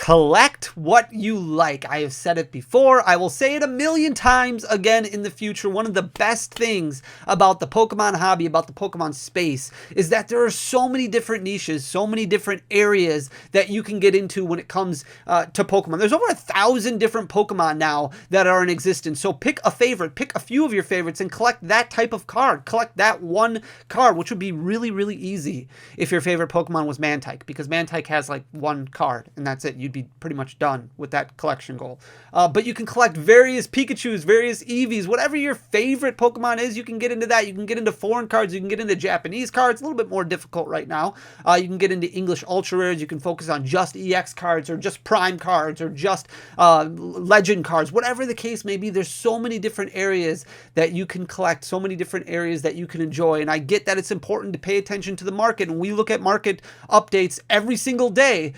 collect what you like. I have said it before. I will say it a million times again in the future. One of the best things about the Pokemon hobby, about the Pokemon space, is that there are so many different niches, so many different areas that you can get into when it comes to Pokemon. There's over 1,000 different Pokemon now that are in existence. So pick a favorite, pick a few of your favorites and collect that type of card. Collect that one card, which would be really, really easy if your favorite Pokemon was Mantike, because Mantike has like one card and that's it. You'd be pretty much done with that collection goal. But you can collect various Pikachus, various Eevees, whatever your favorite Pokemon is, you can get into that. You can get into foreign cards, you can get into Japanese cards, a little bit more difficult right now. You can get into English Ultra Rares, you can focus on just EX cards or just Prime cards or just Legend cards, whatever the case may be. There's so many different areas that you can collect, so many different areas that you can enjoy. And I get that it's important to pay attention to the market, and we look at market updates every single day.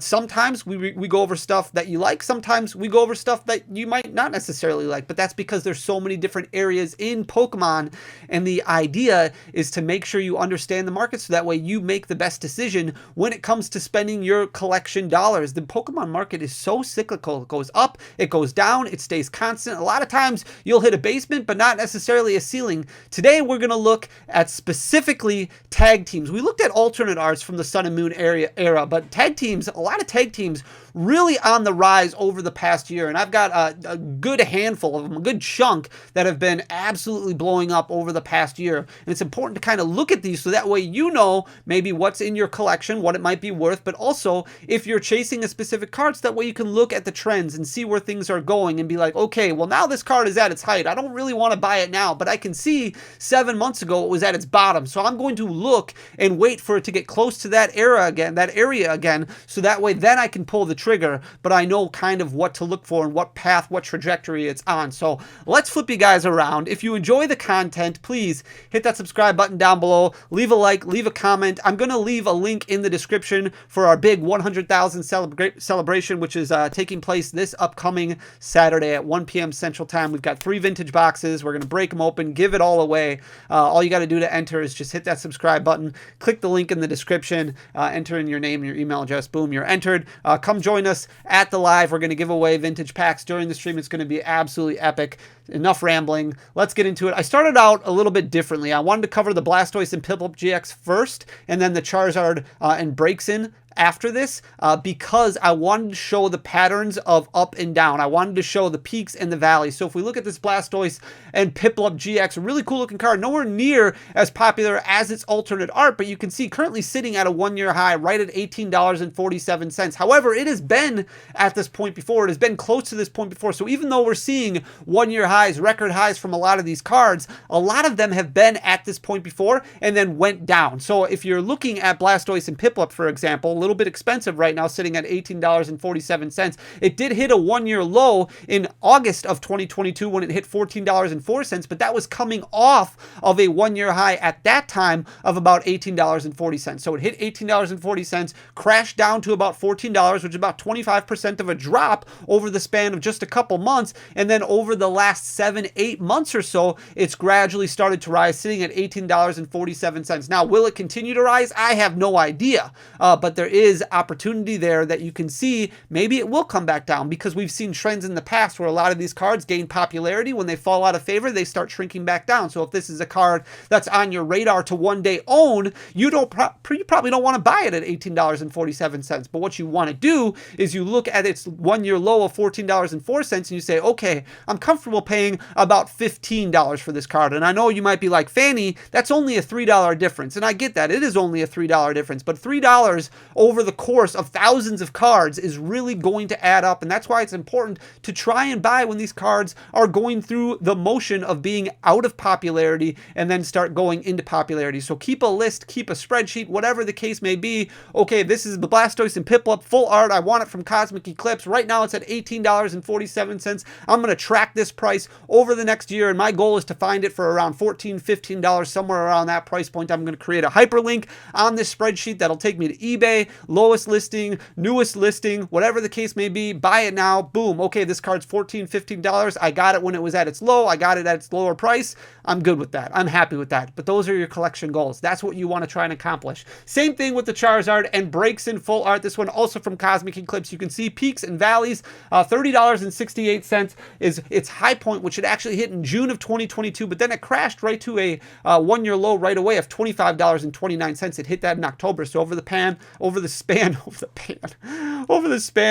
Sometimes we go over stuff that you like, sometimes we go over stuff that you might not necessarily like, but that's because there's so many different areas in Pokemon, and the idea is to make sure you understand the market so that way you make the best decision when it comes to spending your collection dollars. The Pokemon market is so cyclical. It goes up, it goes down, it stays constant. A lot of times you'll hit a basement, but not necessarily a ceiling. Today we're going to look at specifically tag teams. We looked at alternate arts from the Sun and Moon era, but tag teams, a lot of tag teams really on the rise over the past year, and I've got a good handful of them, a good chunk that have been absolutely blowing up over the past year. And it's important to kind of look at these so that way you know maybe what's in your collection, what it might be worth, but also if you're chasing a specific card, so that way you can look at the trends and see where things are going and be like, okay, well now this card is at its height. I don't really want to buy it now, but I can see 7 months ago it was at its bottom. So I'm going to look and wait for it to get close to that area again, so that way then I can pull the trigger, but I know kind of what to look for and what path, what trajectory it's on. So let's flip you guys around. If you enjoy the content, please hit that subscribe button down below, leave a like, leave a comment. I'm going to leave a link in the description for our big 100,000 celebration, which is taking place this upcoming Saturday at 1 p.m. Central Time. We've got 3 vintage boxes. We're going to break them open, give it all away. All you got to do to enter is just hit that subscribe button, click the link in the description, enter in your name and your email address. Boom, you're entered. Come join us at the live. We're going to give away vintage packs during the stream. It's going to be absolutely epic. Enough rambling. Let's get into it. I started out a little bit differently. I wanted to cover the Blastoise and Piplup GX first, and then the Charizard and Braixen after this, because I wanted to show the patterns of up and down. I wanted to show the peaks and the valleys. So if we look at this Blastoise and Piplup GX, a really cool looking card, nowhere near as popular as its alternate art, but you can see currently sitting at a 1-year high right at $18.47. However, it has been at this point before. It has been close to this point before. So even though we're seeing 1-year highs, record highs from a lot of these cards, a lot of them have been at this point before and then went down. So if you're looking at Blastoise and Piplup, for example, a little bit expensive right now, sitting at $18.47. It did hit a 1-year low in August of 2022 when it hit $14.04, but that was coming off of a 1-year high at that time of about $18.40. So it hit $18.40, crashed down to about $14, which is about 25% of a drop over the span of just a couple months. And then over the last 7-8 months or so, it's gradually started to rise, sitting at $18.47. Now, will it continue to rise? I have no idea, but there is opportunity there that you can see. Maybe it will come back down, because we've seen trends in the past where a lot of these cards gain popularity. When they fall out of favor, they start shrinking back down. So if this is a card that's on your radar to one day own, you probably don't want to buy it at $18.47. But what you want to do is you look at its 1-year low of $14.04 and you say, okay, I'm comfortable paying about $15 for this card. And I know you might be like, Fanny, that's only a $3 difference. And I get that. It is only a $3 difference, but $3 over the course of thousands of cards is really going to add up. And that's why it's important to try and buy when these cards are going through the motion of being out of popularity and then start going into popularity. So keep a list, keep a spreadsheet, whatever the case may be. Okay, this is the Blastoise and Piplup full art. I want it from Cosmic Eclipse. Right now it's at $18.47. I'm going to track this price over the next year, and my goal is to find it for around $14, $15, somewhere around that price point. I'm going to create a hyperlink on this spreadsheet that'll take me to eBay. lowest listing, newest listing, whatever the case may be, buy it now, boom, okay, this card's $14, $15, I got it when it was at its low, I got it at its lower price, I'm good with that, I'm happy with that. But those are your collection goals. That's what you want to try and accomplish. Same thing with the Charizard and breaks in full art. This one also from Cosmic Eclipse. You can see peaks and valleys. $30.68 is its high point, which it actually hit in June of 2022, but then it crashed right to a one-year low right away of $25.29. It hit that in October. So over the span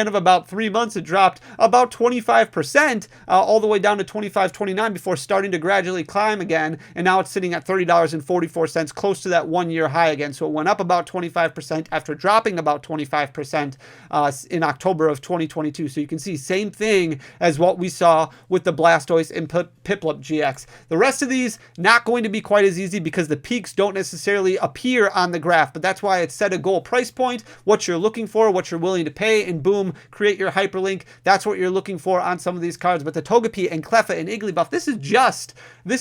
of about 3 months, it dropped about 25%, all the way down to $25.29 before starting to gradually climb again. And now it's sitting at $30.44, close to that one-year high again. So it went up about 25% after dropping about 25% in October of 2022. So you can see same thing as what we saw with the Blastoise and Piplup GX. The rest of these not going to be quite as easy because the peaks don't necessarily appear on the graph, but that's why it's set a goal price point, what you're looking for, what you're willing to pay, and boom, create your hyperlink. That's what you're looking for on some of these cards. But the Togepi and Cleffa and Igglybuff, this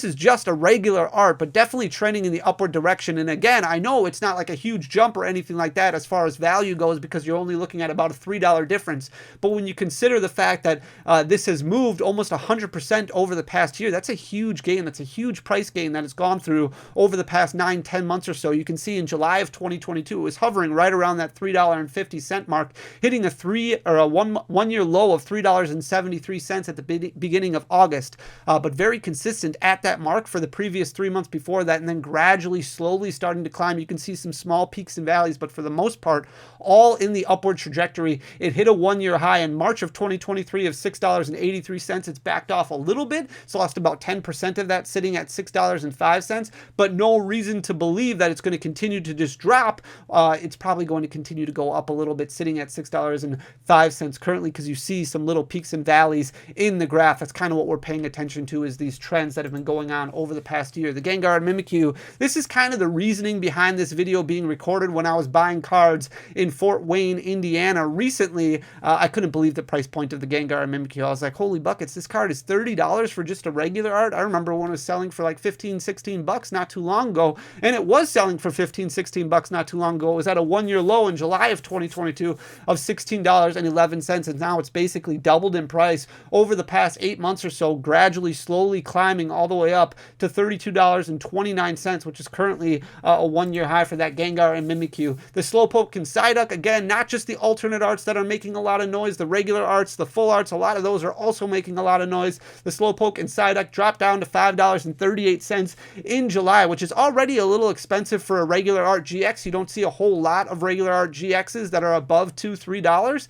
is just a regular art, but definitely trending in the upward direction. And again, I know it's not like a huge jump or anything like that as far as value goes because you're only looking at about a $3 difference. But when you consider the fact that this has moved almost 100% over the past year, that's a huge gain. That's a huge price gain that it's gone through over the past 9-10 months or so. You can see in July of 2022, it was hovering right around that $3.50 mark, hitting a one-year low of $3.73 at the beginning of August, but very consistent at that mark for the previous 3 months before that, and then gradually, slowly starting to climb. You can see some small peaks and valleys, but for the most part, all in the upward trajectory. It hit a one-year high in March of 2023 of $6.83. It's backed off a little bit, so lost about 10% of that, sitting at $6.05, but no reason to believe that it's going to continue to just drop. It's probably going to continue to go up a little bit, sitting at $6.05 currently, because you see some little peaks and valleys in the graph. That's kind of what we're paying attention to, is these trends that have been going on over the past year. The Gengar and Mimikyu, this is kind of the reasoning behind this video being recorded when I was buying cards in Fort Wayne, Indiana recently. I couldn't believe the price point of the Gengar and Mimikyu. I was like, holy buckets, this card is $30 for just a regular art. I remember when it was selling for like 15, 16 bucks not too long ago, and it was selling for 15, 16 bucks not too long ago. It was at a one-year low in July of 2022 of $16.11, and now it's basically doubled in price over the past 8 months or so, gradually, slowly climbing all the way up to $32.29, which is currently a one-year high for that Gengar and Mimikyu. The Slowpoke and Psyduck, again, not just the alternate arts that are making a lot of noise, the regular arts, the full arts, a lot of those are also making a lot of noise. The Slowpoke and Psyduck dropped down to $5.38 in July, which is already a little expensive for a regular art GX. You don't see a whole lot of regular art GXs that are above $2, $3,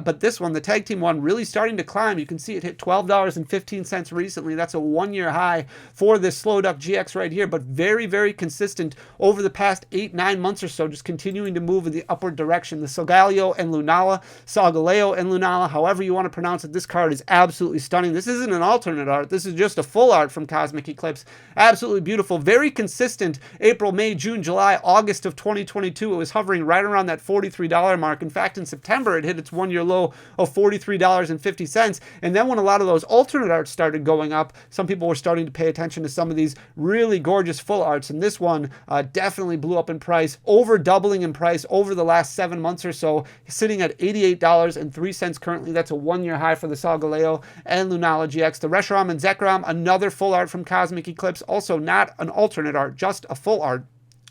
but this one, the tag team one, really starting to climb. You can see it hit $12.15 recently. That's a one-year high for this Slowduck GX right here, but very, very consistent over the past 8-9 months or so, just continuing to move in the upward direction. The Solgaleo and Lunala, however you want to pronounce it, this card is absolutely stunning. This isn't an alternate art. This is just a full art from Cosmic Eclipse. Absolutely beautiful. Very consistent. April, May, June, July, August of 2022, it was hovering right around that $43 mark. In fact, in September, it hit its one-year low of $43.50. And then when a lot of those alternate arts started going up, some people were starting to pay attention to some of these really gorgeous full arts. And this one definitely blew up in price, over doubling in price over the last 7 months or so, sitting at $88.03 currently. That's a one-year high for the Solgaleo and Lunala GX. The Reshiram and Zekrom, another full art from Cosmic Eclipse, also not an alternate art, just a full art.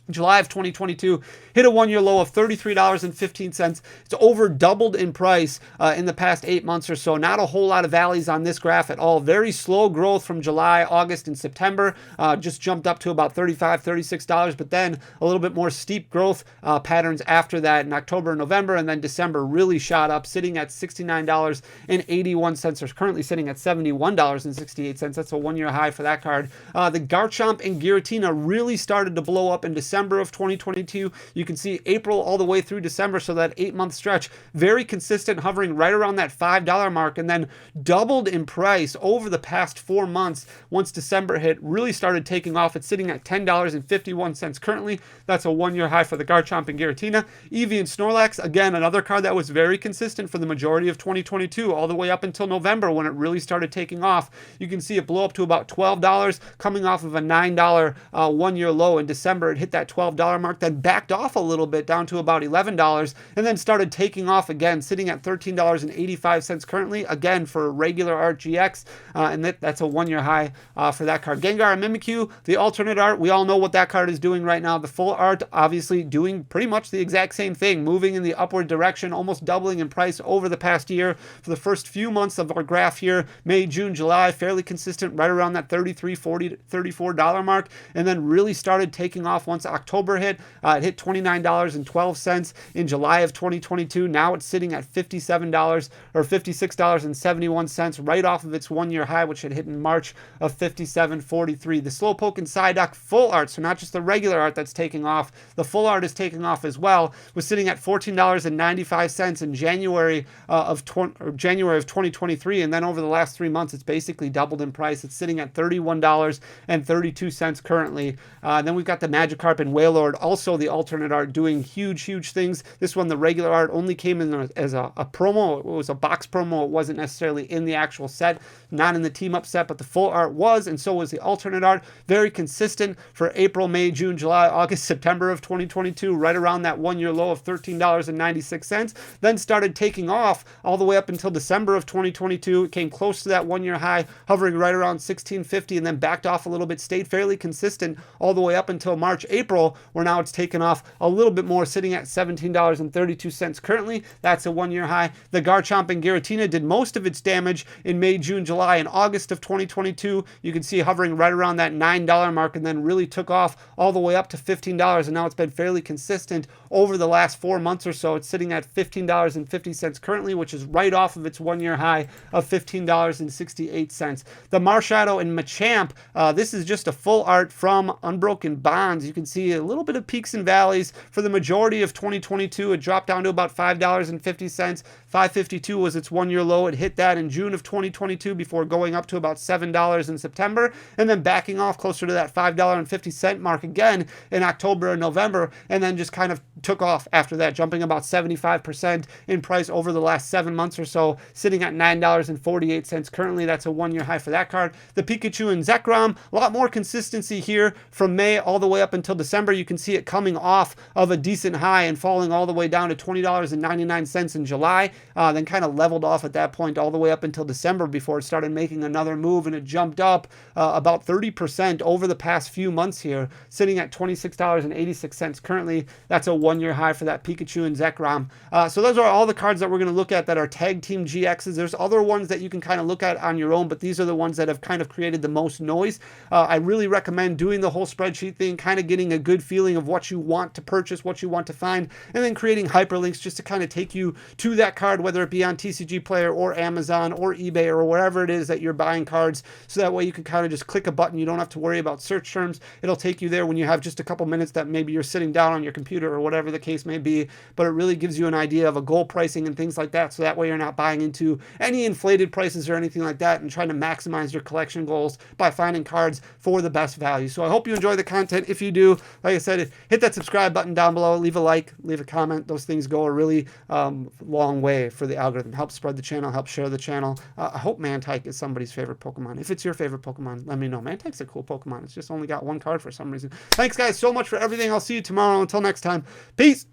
July of 2022, hit a one-year low of $33.15. It's over doubled in price in the past 8 months or so. Not a whole lot of valleys on this graph at all. Very slow growth from July, August, and September. Just jumped up to about $35, $36, but then a little bit more steep growth patterns after that in October and November, and then December really shot up, sitting at $69.81, or currently sitting at $71.68. That's a one-year high for that card. The Garchomp and Giratina really started to blow up in December of 2022. You can see April all the way through December, so that 8-month stretch, very consistent, hovering right around that $5 mark, and then doubled in price over the past 4 months. Once December hit, really started taking off. It's sitting at $10.51 currently. That's a one-year high for the Garchomp and Giratina. Eevee and Snorlax, again, another card that was very consistent for the majority of 2022, all the way up until November when it really started taking off. You can see it blow up to about $12, coming off of a $9 one-year low in December. It hit that $12 mark, then backed off a little bit down to about $11, and then started taking off again, sitting at $13.85 currently, again for a regular art GX, and that's a 1-year high for that card. Gengar and Mimikyu, the alternate art, we all know what that card is doing right now. The full art obviously doing pretty much the exact same thing, moving in the upward direction, almost doubling in price over the past year. For the first few months of our graph here, May, June, July, fairly consistent right around that $33, $40, $34 mark, and then really started taking off once October hit. It hit $29.12 in July of 2022. Now it's sitting at $57 or $56.71 right off of its 1-year high, which had hit in March of $57.43. The Slowpoke and Psyduck full art, so not just the regular art that's taking off, the full art is taking off as well, was sitting at $14.95 in January of 2023, and then over the last 3 months it's basically doubled in price. It's sitting at $31.32 currently. Then we've got the Magikarp and Wailord, also the alternate art, doing huge things. This one, the regular art, only came in as a promo. It was a box promo. It wasn't necessarily in the actual set, not in the team up set, but the full art was, and so was the alternate art. Very consistent for April, May, June, July, August, September of 2022, right around that 1-year low of $13.96. Then started taking off all the way up until December of 2022. It came close to that 1-year high, hovering right around $16.50, and then backed off a little bit, stayed fairly consistent all the way up until March, April, where now it's taken off a little bit more, sitting at $17.32 currently. That's a 1-year high. The Garchomp and Giratina did most of its damage in May, June, July, and August of 2022. You can see hovering right around that $9 mark, and then really took off all the way up to $15, and now it's been fairly consistent over the last 4 months or so. It's sitting at $15.50 currently, which is right off of its 1-year high of $15.68. The Marshadow and Machamp, this is just a full art from Unbroken Bonds. You can see a little bit of peaks and valleys. For the majority of 2022, it dropped down to about $5.50. $5.52 was its 1-year low. It hit that in June of 2022 before going up to about $7 in September, and then backing off closer to that $5.50 mark again in October and November, and then just kind of took off after that, jumping about 75% in price over the last 7 months or so, sitting at $9.48 currently. That's a 1-year high for that card. The Pikachu and Zekrom, a lot more consistency here from May all the way up until December. You can see it coming off of a decent high and falling all the way down to $20.99 in July, then kind of leveled off at that point all the way up until December before it started making another move, and it jumped up about 30% over the past few months here, sitting at $26.86 currently. That's a 1-year high for that Pikachu and Zekrom. So those are all the cards that we're going to look at that are tag team GXs. There's other ones that you can kind of look at on your own, but these are the ones that have kind of created the most noise. I really recommend doing the whole spreadsheet thing, kind of getting a good feeling of what you want to purchase, what you want to find, and then creating hyperlinks just to kind of take you to that card, whether it be on TCG Player or Amazon or eBay or wherever it is that you're buying cards, so that way you can kind of just click a button. You don't have to worry about search terms. It'll take you there when you have just a couple minutes that maybe you're sitting down on your computer or whatever the case may be, but it really gives you an idea of a goal pricing and things like that, so that way you're not buying into any inflated prices or anything like that and trying to maximize your collection goals by finding cards for the best value. So I hope you enjoy the content. If you do, like I said, hit that subscribe button down below, leave a like, leave a comment. Those things go a really long way for the algorithm. Help spread the channel, help share the channel. I hope Mantike is somebody's favorite Pokemon. If it's your favorite Pokemon, let me know. Mantike's a cool Pokemon. It's just only got 1 card for some reason. Thanks guys so much for everything. I'll see you tomorrow. Until next time, peace.